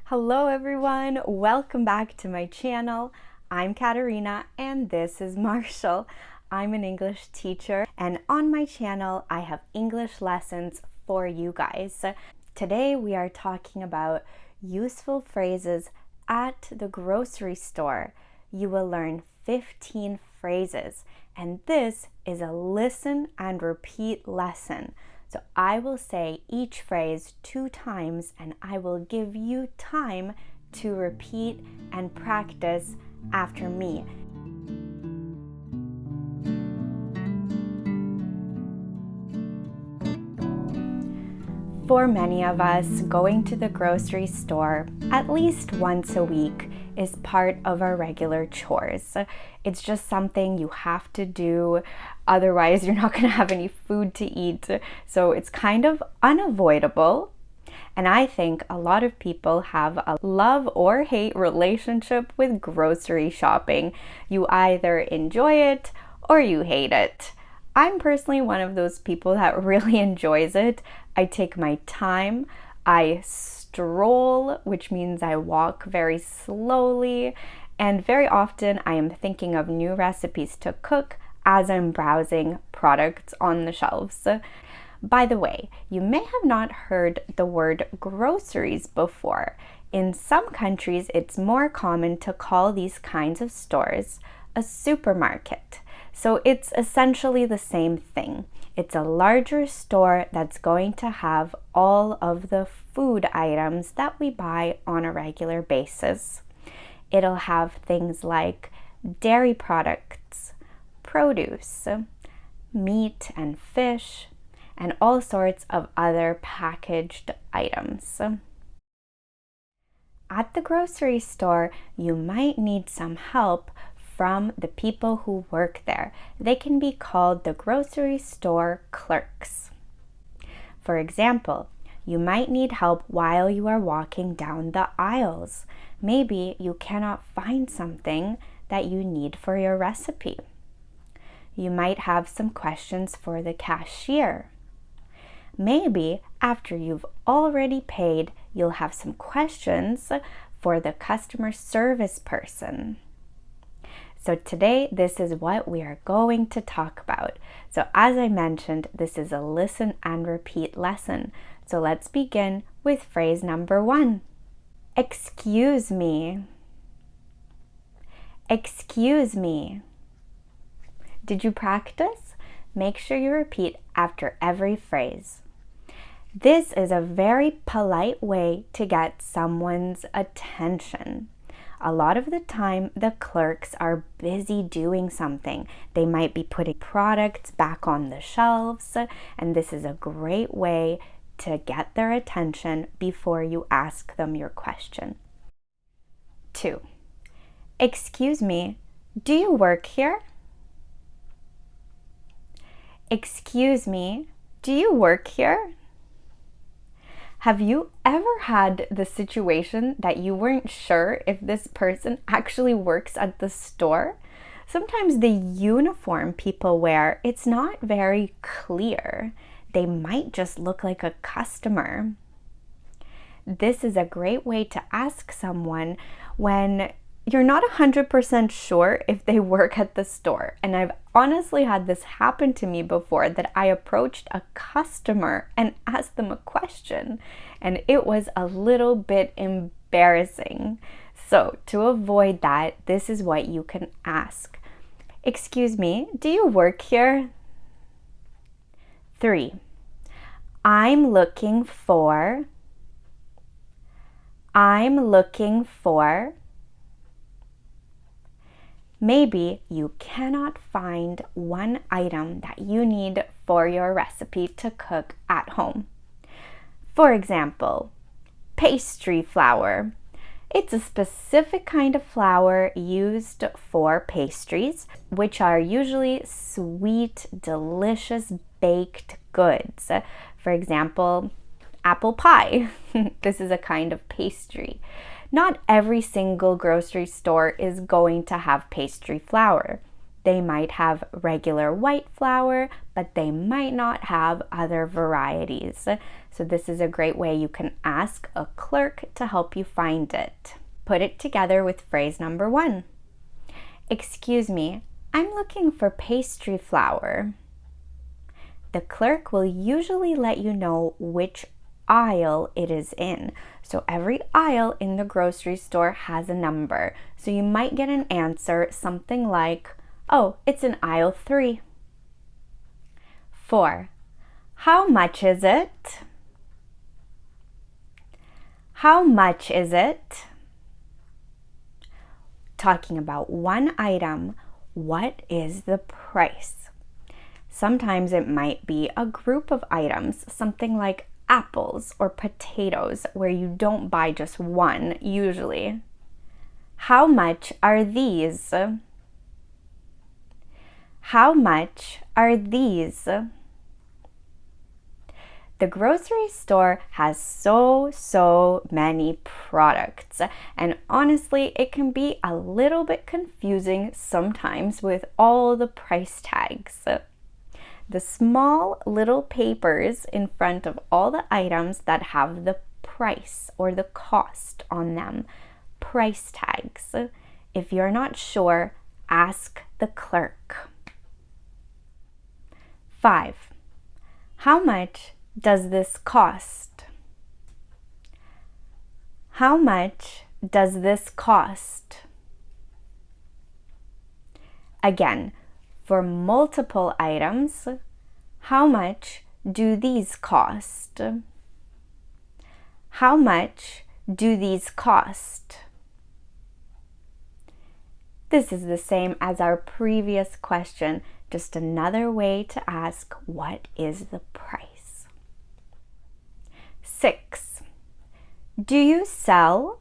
Hello everyone, welcome back to my channel. I'm Kateryna and this is Marshall. I'm an English teacher and on my channel I have English lessons for you guys. Today we are talking about useful phrases at the grocery store. You will learn 15 phrases and this is a listen and repeat lesson. So I will say each phrase 2 times and I will give you time to repeat and practice after me. For many of us, going to the grocery store at least once a week is part of our regular chores. It's just something you have to do, otherwise you're not going to have any food to eat. So it's kind of unavoidable. And I think a lot of people have a love or hate relationship with grocery shopping. You either enjoy it or you hate it. I'm personally one of those people that really enjoys it. I take my time, I stroll, which means I walk very slowly, and very often I am thinking of new recipes to cook as I'm browsing products on the shelves. By the way, you may have not heard the word groceries before. In some countries, it's more common to call these kinds of stores a supermarket. So it's essentially the same thing. It's a larger store that's going to have all of the food items that we buy on a regular basis. It'll have things like dairy products, produce, meat and fish, and all sorts of other packaged items. At the grocery store, you might need some help from the people who work there. They can be called the grocery store clerks. For example, you might need help while you are walking down the aisles. Maybe you cannot find something that you need for your recipe. You might have some questions for the cashier. Maybe after you've already paid, you'll have some questions for the customer service person. So today, this is what we are going to talk about. So as I mentioned, this is a listen and repeat lesson. So let's begin with phrase number 1. Excuse me. Excuse me. Did you practice? Make sure you repeat after every phrase. This is a very polite way to get someone's attention. A lot of the time, the clerks are busy doing something. They might be putting products back on the shelves, and this is a great way to get their attention before you ask them your question. 2. Excuse me, do you work here? Excuse me, do you work here? Have you ever had the situation that you weren't sure if this person actually works at the store? Sometimes the uniform people wear, it's not very clear. They might just look like a customer. This is a great way to ask someone when you're not 100% sure if they work at the store. And I've honestly had this happen to me before, that I approached a customer and asked them a question, and it was a little bit embarrassing. So to avoid that, this is what you can ask. Excuse me, do you work here? 3. I'm looking for. Maybe you cannot find one item that you need for your recipe to cook at home. For example, pastry flour. It's a specific kind of flour used for pastries, which are usually sweet, delicious baked goods. For example, apple pie. This is a kind of pastry. Not every single grocery store is going to have pastry flour, They might have regular white flour, but they might not have other varieties. So this is a great way you can ask a clerk to help you find it. Put it together with phrase number 1. Excuse me, I'm looking for pastry flour. The clerk will usually let you know which aisle it is in. So every aisle in the grocery store has a number. So you might get an answer something like, oh, it's in aisle 3. 4. How much is it? How much is it? Talking about one item, what is the price? Sometimes it might be a group of items, something like apples or potatoes, where you don't buy just one usually. How much are these? How much are these? The grocery store has so many products, and honestly, it can be a little bit confusing sometimes with all the price tags. The small little papers in front of all the items that have the price or the cost on them, price tags. If you're not sure, ask the clerk. 5. How much does this cost? How much does this cost? Again, for multiple items, how much do these cost? How much do these cost? This is the same as our previous question, just another way to ask what is the price. 6. Do you sell?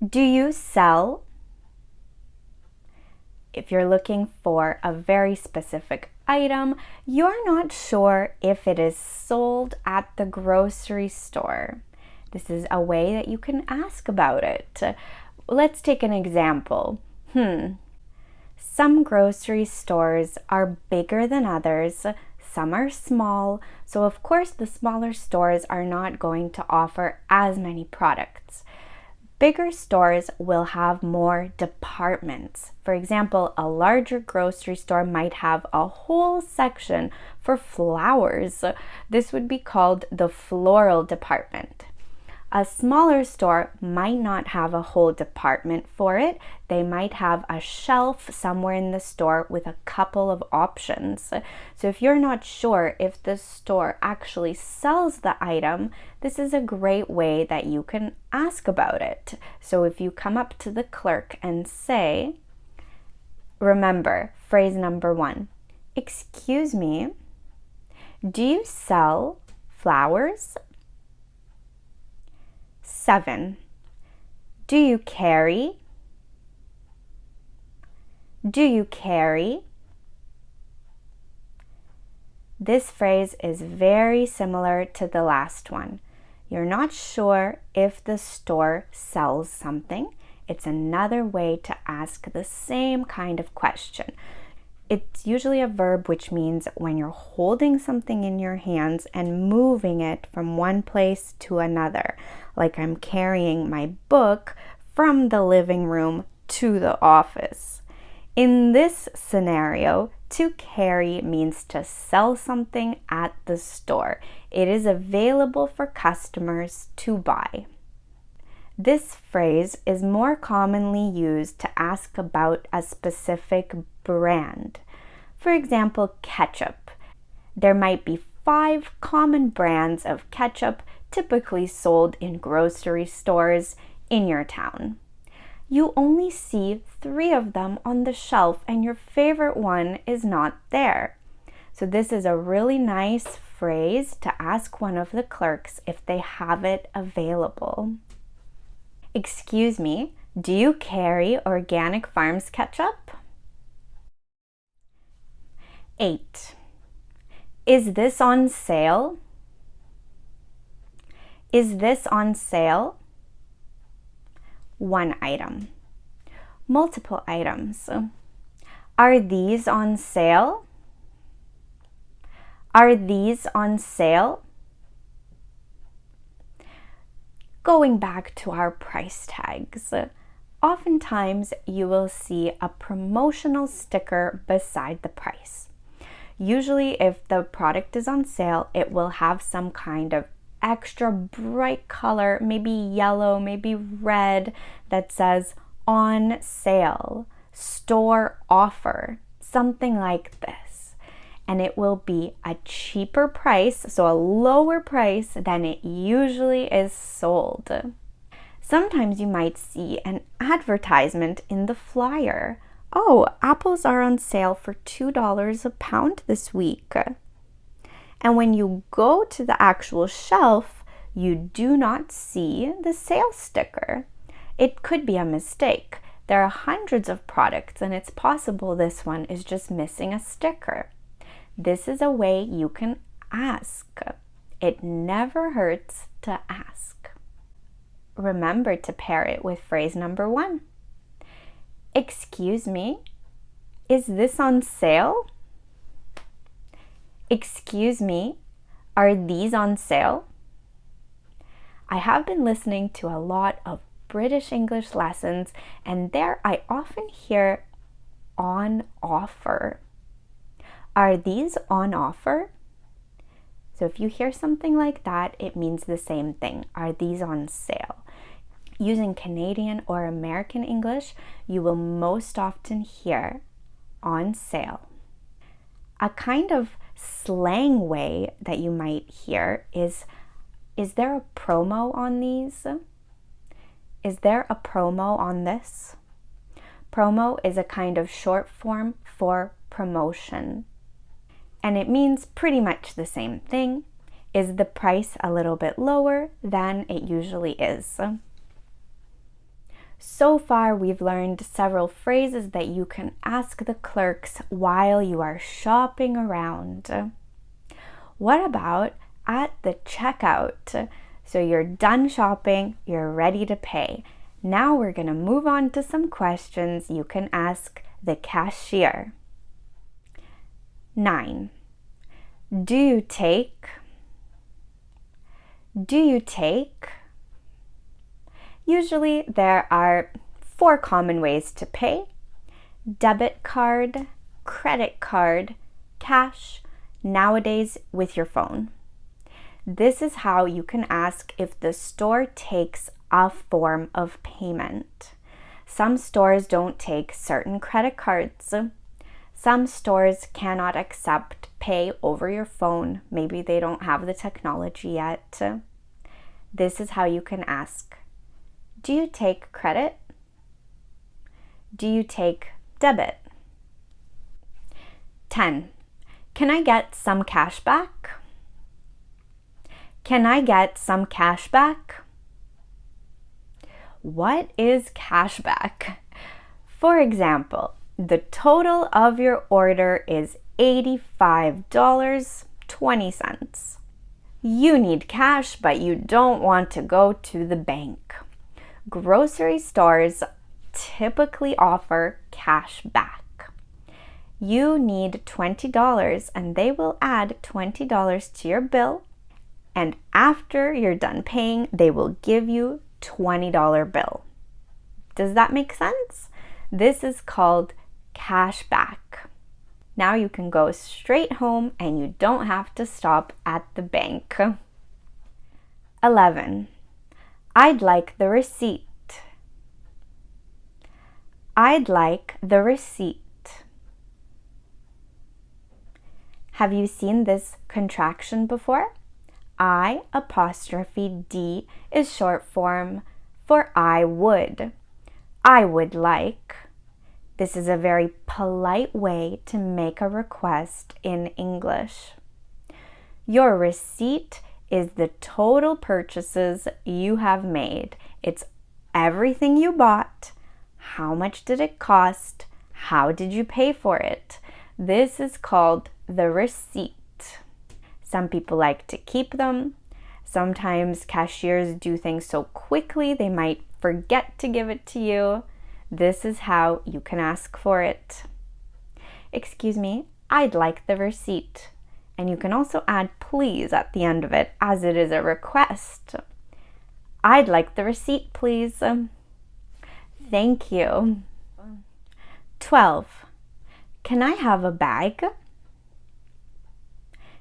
Do you sell? If you're looking for a very specific item, you're not sure if it is sold at the grocery store. This is a way that you can ask about it. Let's take an example. Some grocery stores are bigger than others. Some are small, so of course the smaller stores are not going to offer as many products. Bigger stores will have more departments. For example, a larger grocery store might have a whole section for flowers. This would be called the floral department. A smaller store might not have a whole department for it. They might have a shelf somewhere in the store with a couple of options. So if you're not sure if the store actually sells the item, this is a great way that you can ask about it. So if you come up to the clerk and say, remember phrase number 1, excuse me, do you sell flowers? 7. Do you carry? Do you carry? This phrase is very similar to the last one. You're not sure if the store sells something. It's another way to ask the same kind of question. It's usually a verb, which means when you're holding something in your hands and moving it from one place to another. Like I'm carrying my book from the living room to the office. In this scenario, to carry means to sell something at the store. It is available for customers to buy. This phrase is more commonly used to ask about a specific brand. For example, ketchup. There might be 5 common brands of ketchup typically sold in grocery stores in your town. You only see 3 of them on the shelf and your favorite one is not there. So this is a really nice phrase to ask one of the clerks if they have it available. Excuse me, do you carry Organic Farms ketchup? 8. Is this on sale? Is this on sale? 1 item. Multiple items. Are these on sale? Are these on sale? Going back to our price tags, oftentimes you will see a promotional sticker beside the price. Usually if the product is on sale, it will have some kind of extra bright color, maybe yellow, maybe red, that says on sale, store offer, something like this. And it will be a cheaper price, so a lower price than it usually is sold. Sometimes you might see an advertisement in the flyer. Oh, apples are on sale for $2 a pound this week. And when you go to the actual shelf, you do not see the sales sticker. It could be a mistake. There are hundreds of products and it's possible this one is just missing a sticker. This is a way you can ask. It never hurts to ask. Remember to pair it with phrase number 1. Excuse me, is this on sale? Excuse me, are these on sale? I have been listening to a lot of British English lessons, and there I often hear on offer. Are these on offer? So if you hear something like that, it means the same thing. Are these on sale? Using Canadian or American English, you will most often hear on sale. A kind of slang way that you might hear is there a promo on these? Is there a promo on this? Promo is a kind of short form for promotion. And it means pretty much the same thing. Is the price a little bit lower than it usually is? So far, we've learned several phrases that you can ask the clerks while you are shopping around. What about at the checkout? So you're done shopping, you're ready to pay. Now we're going to move on to some questions you can ask the cashier. 9. Do you take? Do you take? Usually there are 4 common ways to pay: debit card, credit card, cash, nowadays with your phone. This is how you can ask if the store takes a form of payment. Some stores don't take certain credit cards. Some stores cannot accept pay over your phone. Maybe they don't have the technology yet. This is how you can ask. Do you take credit? Do you take debit? 10. Can I get some cash back? Can I get some cash back? What is cash back? For example, the total of your order is $85.20. You need cash, but you don't want to go to the bank. Grocery stores typically offer cash back. You need $20 and they will add $20 to your bill, and after you're done paying, they will give you $20 bill. Does that make sense? This is called cash back. Now you can go straight home and you don't have to stop at the bank. 11. I'd like the receipt. I'd like the receipt. Have you seen this contraction before? I'(D) is short form for I would. I would like. This is a very polite way to make a request in English. Your receipt is the total purchases you have made. It's everything you bought. How much did it cost? How did you pay for it? This is called the receipt. Some people like to keep them. Sometimes cashiers do things so quickly they might forget to give it to you. This is how you can ask for it. Excuse me, I'd like the receipt. And you can also add please at the end of it, as it is a request. I'd like the receipt, please. Thank you. 12. Can I have a bag?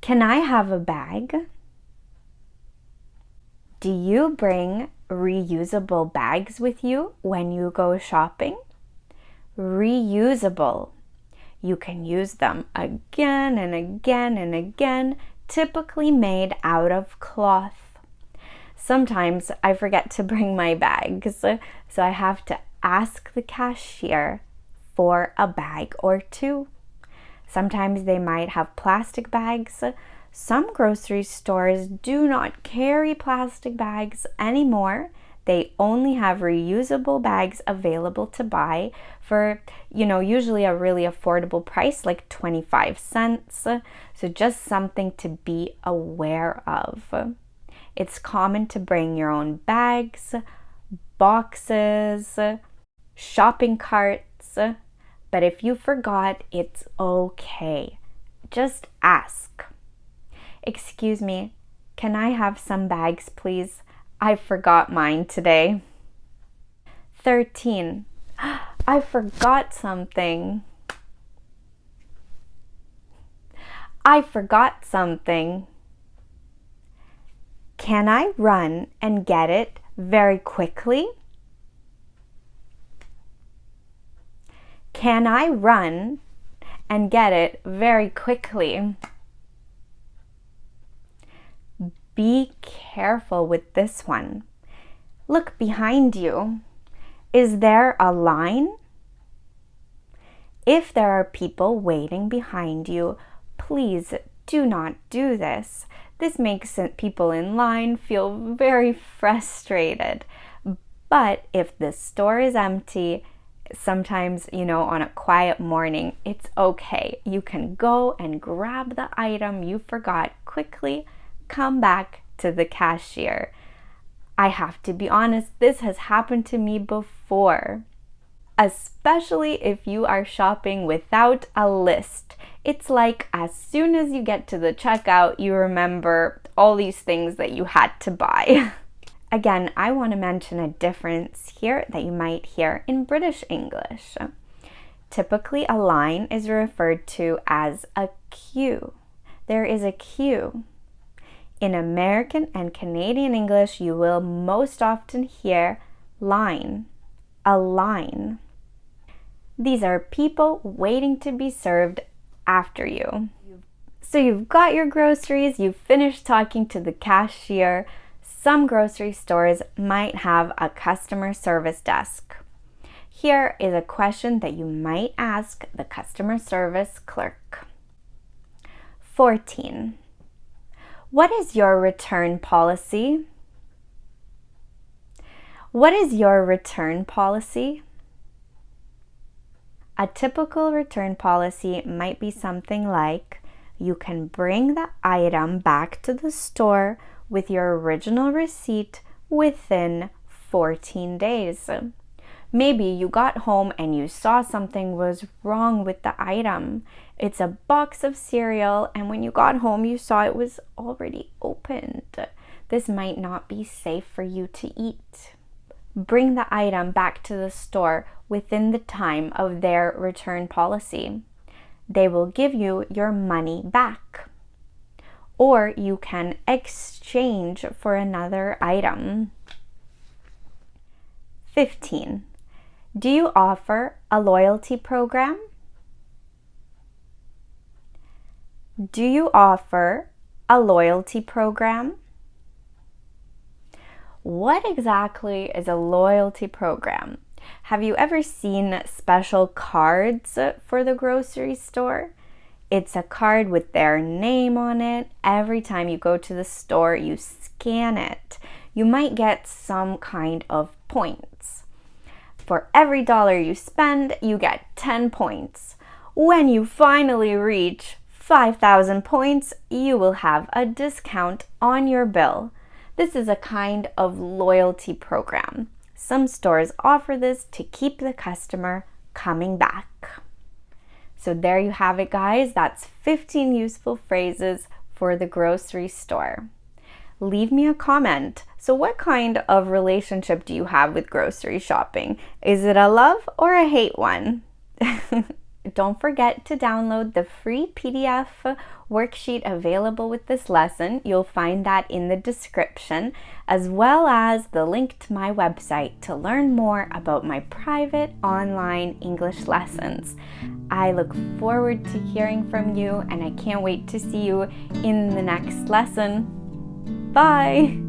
Can I have a bag? Do you bring reusable bags with you when you go shopping? Reusable. You can use them again and again and again, typically made out of cloth. Sometimes I forget to bring my bags, so I have to ask the cashier for a bag or two. Sometimes they might have plastic bags. Some grocery stores do not carry plastic bags anymore. They only have reusable bags available to buy for, usually a really affordable price, like 25 cents. So just something to be aware of. It's common to bring your own bags, boxes, shopping carts, but if you forgot, it's okay. Just ask. Excuse me, can I have some bags, please? I forgot mine today. 13. I forgot something. I forgot something. Can I run and get it very quickly? Can I run and get it very quickly? Be careful with this one. Look behind you. Is there a line? If there are people waiting behind you, please do not do this. This makes people in line feel very frustrated. But if the store is empty, sometimes, on a quiet morning, it's okay. You can go and grab the item you forgot quickly, come back to the cashier. I have to be honest, this has happened to me before. Especially if you are shopping without a list. It's like as soon as you get to the checkout, you remember all these things that you had to buy. Again, I want to mention a difference here that you might hear in British English. Typically, a line is referred to as a queue. There is a queue. In American and Canadian English, you will most often hear line, a line. These are people waiting to be served after you. So you've got your groceries, you've finished talking to the cashier. Some grocery stores might have a customer service desk. Here is a question that you might ask the customer service clerk. 14. What is your return policy? What is your return policy? A typical return policy might be something like, you can bring the item back to the store with your original receipt within 14 days. Maybe you got home and you saw something was wrong with the item. It's a box of cereal, and when you got home, you saw it was already opened. This might not be safe for you to eat. Bring the item back to the store within the time of their return policy. They will give you your money back. Or you can exchange for another item. 15. Do you offer a loyalty program? Do you offer a loyalty program? What exactly is a loyalty program? Have you ever seen special cards for the grocery store? It's a card with their name on it. Every time you go to the store, you scan it. You might get some kind of points. For every dollar you spend, you get 10 points. When you finally reach 5,000 points, you will have a discount on your bill. This is a kind of loyalty program. Some stores offer this to keep the customer coming back. So there you have it, guys. That's 15 useful phrases for the grocery store. Leave me a comment. So what kind of relationship do you have with grocery shopping? Is it a love or a hate one? Don't forget to download the free PDF worksheet available with this lesson. You'll find that in the description, as well as the link to my website to learn more about my private online English lessons. I look forward to hearing from you, and I can't wait to see you in the next lesson. Bye!